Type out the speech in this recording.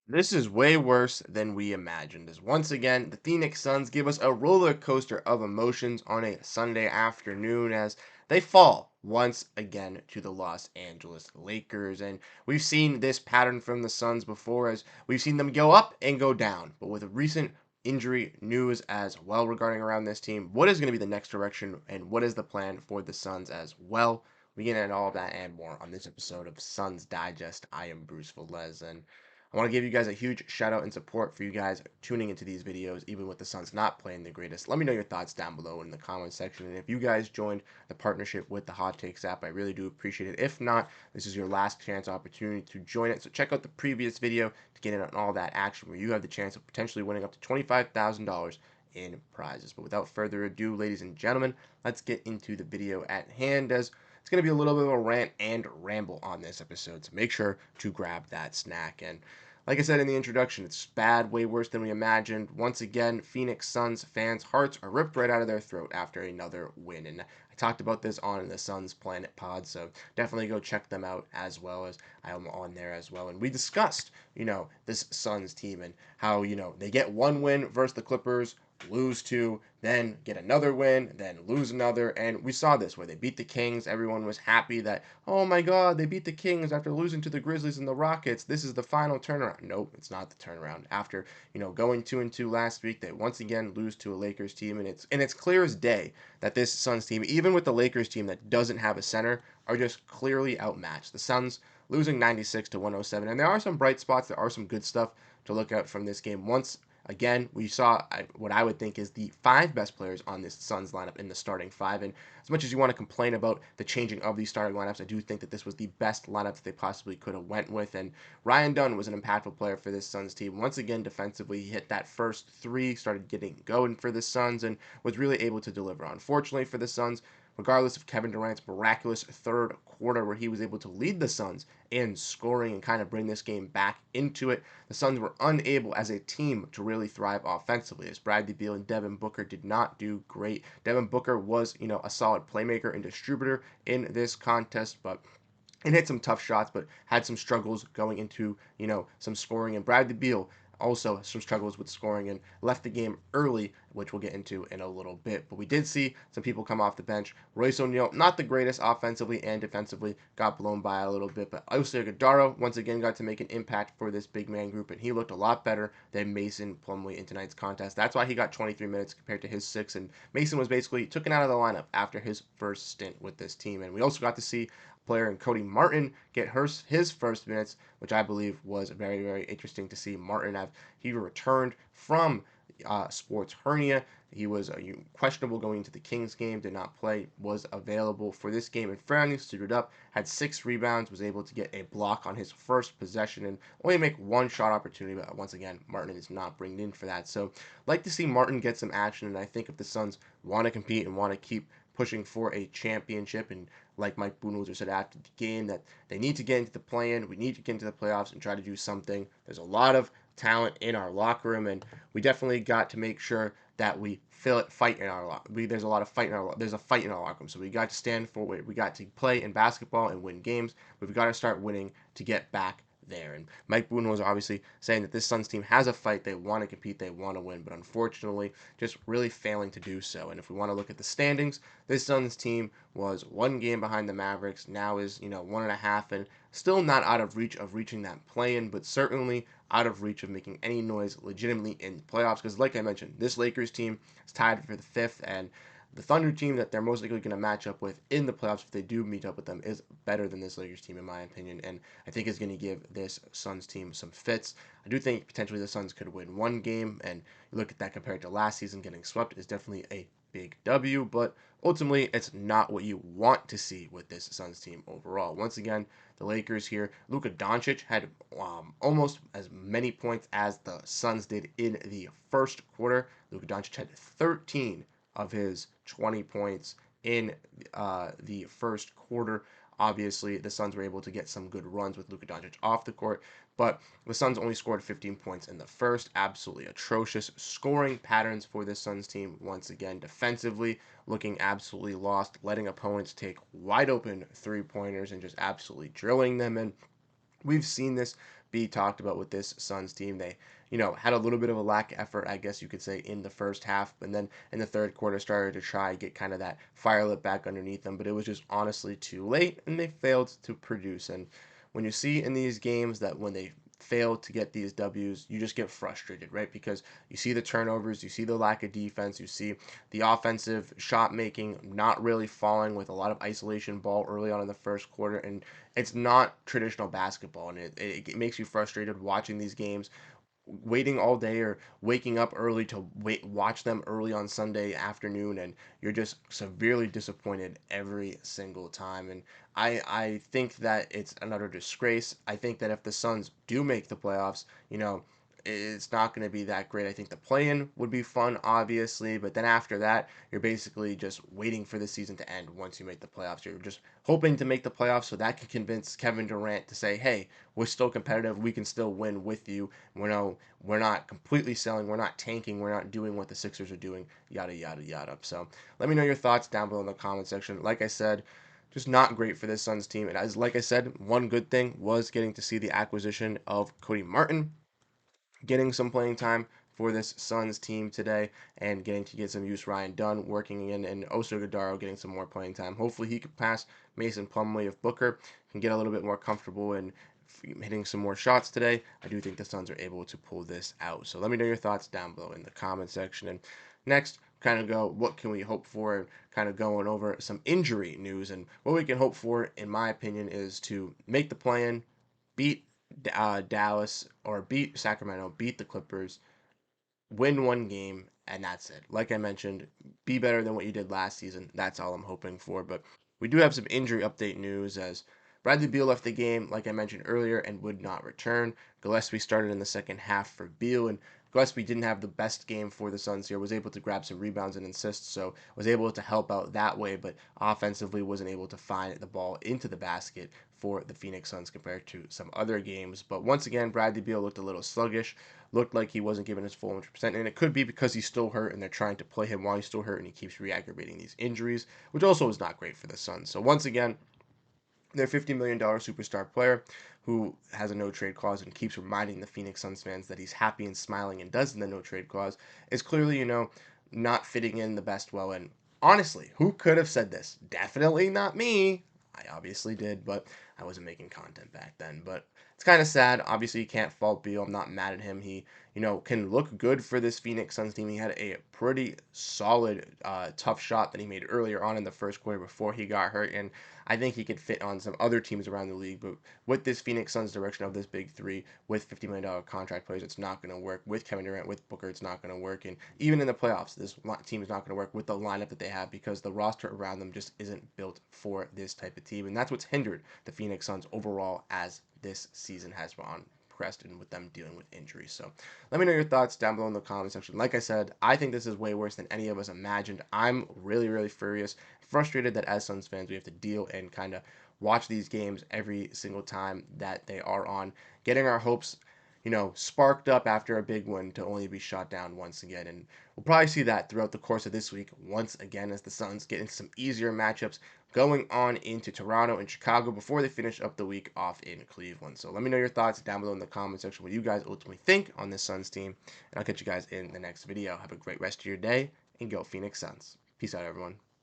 This is way worse than we imagined, as once again, the Phoenix Suns give us a roller coaster of emotions on a Sunday afternoon as they fall once again to the Los Angeles Lakers. And we've seen this pattern from the Suns before, as we've seen them go up and go down. But with recent injury news as well regarding around this team, what is going to be the next direction and what is the plan for the Suns as well? We get into all of that and more on this episode of Suns Digest. I am Bruce Velez, and I want to give you guys a huge shout out and support for you guys tuning into these videos, even with the Suns not playing the greatest. Let me know your thoughts down below in the comments section. And if you guys joined the partnership with the Hot Takes app, I really do appreciate it. If not, this is your last chance opportunity to join it. So check out the previous video to get in on all that action where you have the chance of potentially winning up to $25,000 in prizes. But without further ado, ladies and gentlemen, let's get into the video at hand, as it's going to be a little bit of a rant and ramble on this episode. So make sure to grab that snack. And like I said in the introduction, it's bad, way worse than we imagined. Once again, Phoenix Suns fans' hearts are ripped right out of their throat after another win. And I talked about this on the Suns Planet Pod, so definitely go check them out as well, as I am on there as well. And we discussed, this Suns team and how, they get one win versus the Clippers, lose two, then get another win, then lose another. And we saw this where they beat the Kings. Everyone was happy that, oh my God, they beat the Kings after losing to the Grizzlies and the Rockets. This is the final turnaround. Nope, it's not the turnaround. After, going 2-2 last week, they once again lose to a Lakers team. And it's clear as day that this Suns team, even with the Lakers team that doesn't have a center, are just clearly outmatched. The Suns losing 96 to 107. And there are some bright spots, there are some good stuff to look at from this game. Once again, we saw what I would think is the five best players on this Suns lineup in the starting five. And as much as you want to complain about the changing of these starting lineups, I do think that this was the best lineup that they possibly could have went with. And Ryan Dunn was an impactful player for this Suns team. Once again, defensively, he hit that first three, started getting going for the Suns, and was really able to deliver. Unfortunately for the Suns, regardless of Kevin Durant's miraculous third quarter where he was able to lead the Suns in scoring and kind of bring this game back into it, the Suns were unable as a team to really thrive offensively, as Bradley Beal and Devin Booker did not do great. Devin Booker was, a solid playmaker and distributor in this contest, but and hit some tough shots, but had some struggles going into, some scoring. And Bradley Beal also some struggles with scoring and left the game early, which we'll get into in a little bit. But we did see some people come off the bench. Royce O'Neal, not the greatest offensively and defensively, got blown by a little bit. But Oso Iguodala once again got to make an impact for this big man group, and he looked a lot better than Mason Plumlee in tonight's contest. That's why he got 23 minutes compared to his 6, and Mason was basically taken out of the lineup after his first stint with this team. And we also got to see player and Cody Martin get his first minutes, which I believe was very, very interesting to see Martin have. He returned from sports hernia. He was questionable going into the Kings game, did not play, was available for this game, and finally suited up, had 6 rebounds, was able to get a block on his first possession, and only make one shot opportunity, but once again, Martin is not bringing in for that. So, like to see Martin get some action, and I think if the Suns want to compete and want to keep pushing for a championship, and like Mike Budenholzer said after the game, that they need to get into the play-in, we need to get into the playoffs and try to do something. There's a lot of talent in our locker room, and we definitely got to make sure that we fight in our locker. There's a lot of fight in our. There's a fight in our locker room, so we got to stand for it. We got to play in basketball and win games. We've got to start winning to get back there. And Mike Boone was obviously saying that this Suns team has a fight. They want to compete. They want to win. But unfortunately, just really failing to do so. And if we want to look at the standings, this Suns team was one game behind the Mavericks. Now is, 1.5, and still not out of reach of reaching that play-in, but certainly out of reach of making any noise legitimately in the playoffs. Because like I mentioned, this Lakers team is tied for the fifth, and the Thunder team that they're most likely going to match up with in the playoffs, if they do meet up with them, is better than this Lakers team, in my opinion, and I think is going to give this Suns team some fits. I do think potentially the Suns could win one game, and you look at that compared to last season, getting swept is definitely a big W, but ultimately it's not what you want to see with this Suns team overall. Once again, the Lakers here, Luka Doncic had almost as many points as the Suns did in the first quarter. Luka Doncic had 13 of his 20 points in the first quarter. Obviously, the Suns were able to get some good runs with Luka Doncic off the court, but the Suns only scored 15 points in the first. Absolutely atrocious scoring patterns for this Suns team. Once again, defensively, looking absolutely lost, letting opponents take wide open three-pointers and just absolutely drilling them. And we've seen this be talked about with this Suns team. They, had a little bit of a lack of effort, I guess you could say, in the first half, and then in the third quarter started to try get kind of that fire lit back underneath them, but it was just honestly too late, and they failed to produce. And when you see in these games that when they fail to get these W's, you just get frustrated, right? Because you see the turnovers, you see the lack of defense, you see the offensive shot making not really falling with a lot of isolation ball early on in the first quarter, and it's not traditional basketball, and it makes you frustrated watching these games, waiting all day or waking up early to watch them early on Sunday afternoon, and you're just severely disappointed every single time. And I think that it's another disgrace. I think that if the Suns do make the playoffs, it's not going to be that great. I think the play-in would be fun, obviously, but then after that, you're basically just waiting for the season to end. Once you make the playoffs, you're just hoping to make the playoffs so that can convince Kevin Durant to say, hey, we're still competitive, we can still win with you. We're not completely selling, we're not tanking, we're not doing what the Sixers are doing, yada yada yada. So let me know your thoughts down below in the comment section. Like I said, just not great for this Suns team. And as like I said, one good thing was getting to see the acquisition of Cody Martin, getting some playing time for this Suns team today, and getting to get some use. Ryan Dunn working in, and Oso Gadaro getting some more playing time. Hopefully he could pass Mason Plumlee if Booker can get a little bit more comfortable and hitting some more shots today. I do think the Suns are able to pull this out. So let me know your thoughts down below in the comment section. And next, kind of go, what can we hope for? And kind of going over some injury news. And what we can hope for, in my opinion, is to make the play-in, beat Dallas, or beat Sacramento, beat the Clippers, win one game, and that's it. Like I mentioned, be better than what you did last season. That's all I'm hoping for. But we do have some injury update news as Bradley Beal left the game, like I mentioned earlier, and would not return. Gillespie started in the second half for Beal, and Gillespie didn't have the best game for the Suns here. Was able to grab some rebounds and assists, so was able to help out that way, but offensively wasn't able to find the ball into the basket for the Phoenix Suns compared to some other games. But once again, Bradley Beal looked a little sluggish, looked like he wasn't giving his full 100%, and it could be because he's still hurt and they're trying to play him while he's still hurt and he keeps re-aggravating these injuries, which also is not great for the Suns. So once again, their $50 million superstar player who has a no trade clause and keeps reminding the Phoenix Suns fans that he's happy and smiling and does in the no trade clause is clearly, not fitting in the best well. And honestly, who could have said this? Definitely not me. I obviously did, but I wasn't making content back then. But it's kind of sad. Obviously, you can't fault Beal. I'm not mad at him. He, can look good for this Phoenix Suns team. He had a pretty solid, tough shot that he made earlier on in the first quarter before he got hurt. And I think he could fit on some other teams around the league. But with this Phoenix Suns direction of this big three, with $50 million contract players, it's not going to work. With Kevin Durant, with Booker, it's not going to work. And even in the playoffs, this team is not going to work with the lineup that they have because the roster around them just isn't built for this type of team. And that's what's hindered the Phoenix Suns overall as this season has gone progressed and with them dealing with injuries. So let me know your thoughts down below in the comment section. Like I said, I think this is way worse than any of us imagined. I'm really, really furious, frustrated that as Suns fans we have to deal and kind of watch these games every single time that they are on, getting our hopes, sparked up after a big one to only be shot down once again. And we'll probably see that throughout the course of this week once again as the Suns get into some easier matchups going on into Toronto and Chicago before they finish up the week off in Cleveland. So let me know your thoughts down below in the comment section, what you guys ultimately think on this Suns team, and I'll catch you guys in the next video. Have a great rest of your day, and go Phoenix Suns. Peace out, everyone.